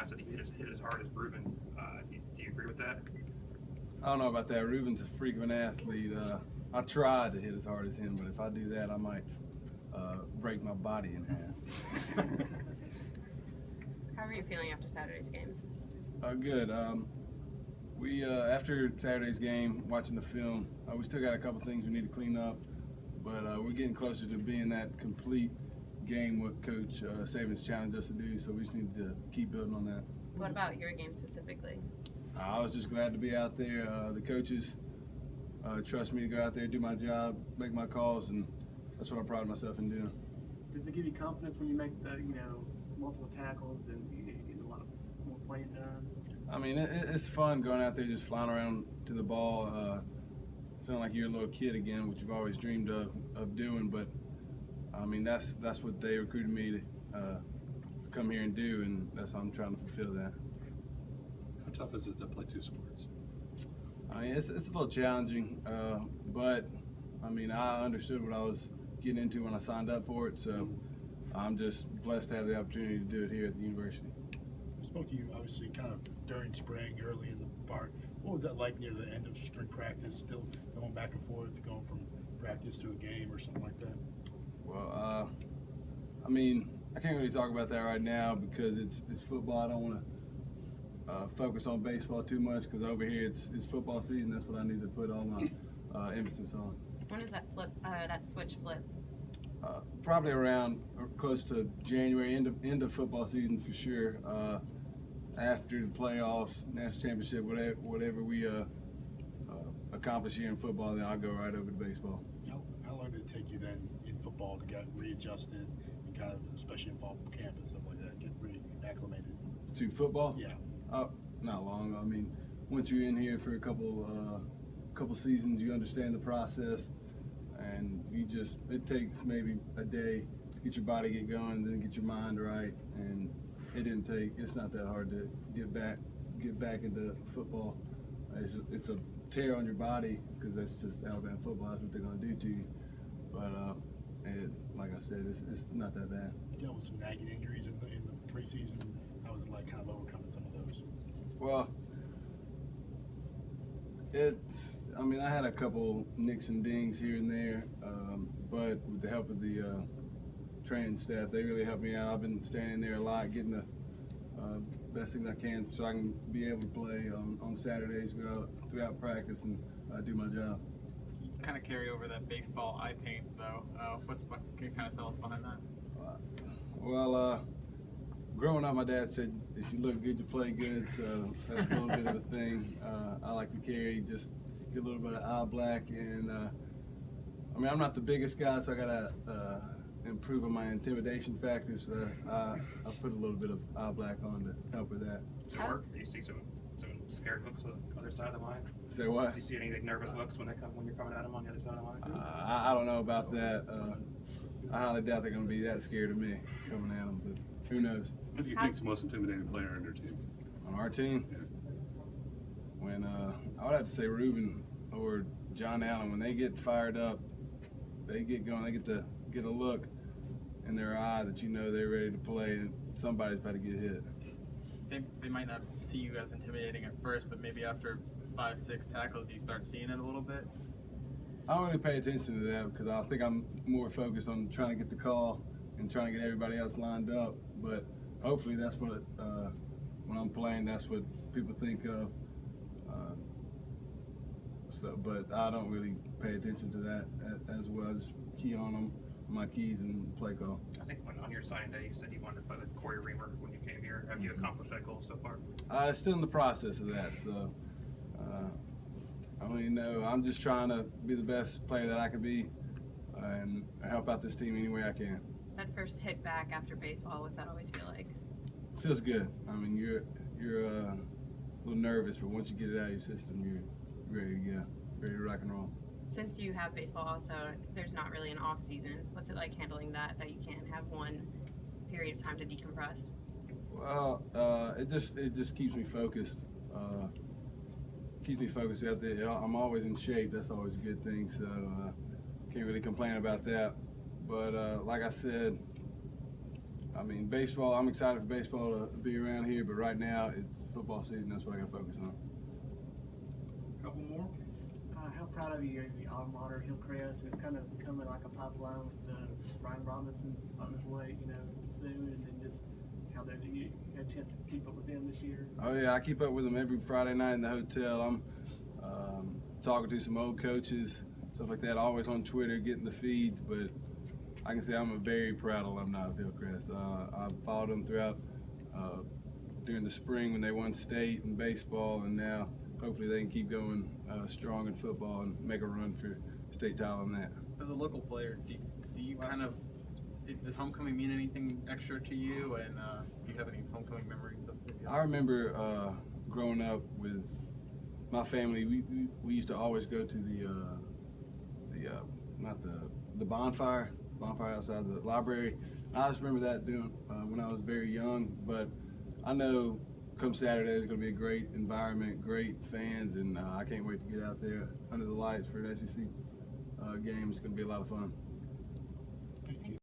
guy said he hit as hard as Ruben. Do you agree with that? I don't know about that. Ruben's a freak of an athlete. I tried to hit as hard as him, but if I do that, I might break my body in half. How are you feeling after Saturday's game? Good. We after Saturday's game, watching the film, we still got a couple things we need to clean up, but we're getting closer to being that complete game what Coach Saban's challenged us to do. So we just need to keep building on that. What about your game specifically? I was just glad to be out there. The coaches trust me to go out there, do my job, make my calls, and that's what I pride myself in doing. Does it give you confidence when you make the multiple tackles and you get a lot of more playing time? I mean, it's fun going out there just flying around to the ball, feeling like you're a little kid again, which you've always dreamed of doing. But I mean, that's what they recruited me to come here and do, and that's how I'm trying to fulfill that. How tough is it to play two sports? I mean, it's a little challenging, but I mean, I understood what I was getting into when I signed up for it, so I'm just blessed to have the opportunity to do it here at the university. I spoke to you, obviously, kind of during spring, early in the part. What was that like near the end of spring practice, still going back and forth, going from practice to a game or something like that? Well, I mean, I can't really talk about that right now because it's football. I don't want to focus on baseball too much because over here it's football season. That's what I need to put all my emphasis on. When does that switch flip? Probably around close to January, end of football season for sure. After the playoffs, national championship, whatever we accomplish here in football, then I'll go right over to baseball. How long did it take you then in football to get readjusted and kind of, especially in fall camp and stuff like that, get reacclimated? To football? Yeah. Not long. I mean, once you're in here for a couple seasons, you understand the process, and it takes maybe a day to get your body get going, and then get your mind right, and it's not that hard to get back into football. It's a tear on your body because that's just Alabama football. That's what they're going to do to you. But like I said, it's not that bad. You dealt with some nagging injuries in the preseason. How was it like kind of overcoming some of those? Well, I mean, I had a couple nicks and dings here and there, but with the help of the training staff, they really helped me out. I've been standing there a lot, getting the best things I can so I can be able to play on Saturdays, go out throughout practice and do my job. Kind of carry over that baseball eye paint, though. Can you kind of tell us behind that? Well, growing up, my dad said, if you look good, you play good, so that's a little bit of a thing. I like to carry, just get a little bit of eye black, and I mean, I'm not the biggest guy, so I gotta improve on my intimidation factor, so I put a little bit of eye black on to help with that. Do you see some scared looks on the other side of the line? Say what? Do you see any nervous looks when you're coming at them on the other side of the line? I don't know about that. I highly doubt they're going to be that scared of me coming at them, but who knows? Who do you think's the most intimidating player on your team? On our team? Yeah. When I would have to say Ruben or John Allen. When they get fired up, they get going. They get a look in their eye that you know they're ready to play, and somebody's about to get hit. They might not see you as intimidating at first, but maybe after 5-6 tackles, you start seeing it a little bit. I don't really pay attention to that because I think I'm more focused on trying to get the call and trying to get everybody else lined up. But hopefully that's what, when I'm playing, that's what people think of. But I don't really pay attention to that as well. I just key on them, my keys, and play call. I think on your signing day, you said you wanted to play with Corey Reamer when you came here. Have you accomplished that goal so far? Still in the process of that, so I don't even know. I'm just trying to be the best player that I can be and help out this team any way I can. That first hit back after baseball, what's that always feel like? Feels good. I mean, you're a little nervous, but once you get it out of your system, you're ready to go, ready to rock and roll. Since you have baseball also, there's not really an off season. What's it like handling that you can't have one period of time to decompress? Well, it just keeps me focused. Keeps me focused out there. I'm always in shape. That's always a good thing. So can't really complain about that. But like I said, I mean, baseball, I'm excited for baseball to be around here, but right now it's football season. That's what I got to focus on. Couple more? How proud of you of the alma mater, Hillcrest, who's kind of becoming like a pipeline with Brian Robinson on his way, soon, and then just how you had a chance to keep up with them this year. Oh yeah, I keep up with them every Friday night in the hotel. I'm talking to some old coaches, stuff like that. Always on Twitter, getting the feeds. But I can say I'm a very proud alumni of Hillcrest. I followed them throughout during the spring when they won state in baseball, and now hopefully they can keep going strong in football and make a run for state title in that. As a local player, do you kind of, does homecoming mean anything extra to you? And do you have any homecoming memories of it? I remember growing up with my family. We used to always go to the bonfire outside the library. I just remember that doing when I was very young. But I know come Saturday is going to be a great environment, great fans, and I can't wait to get out there under the lights for an SEC game. It's going to be a lot of fun.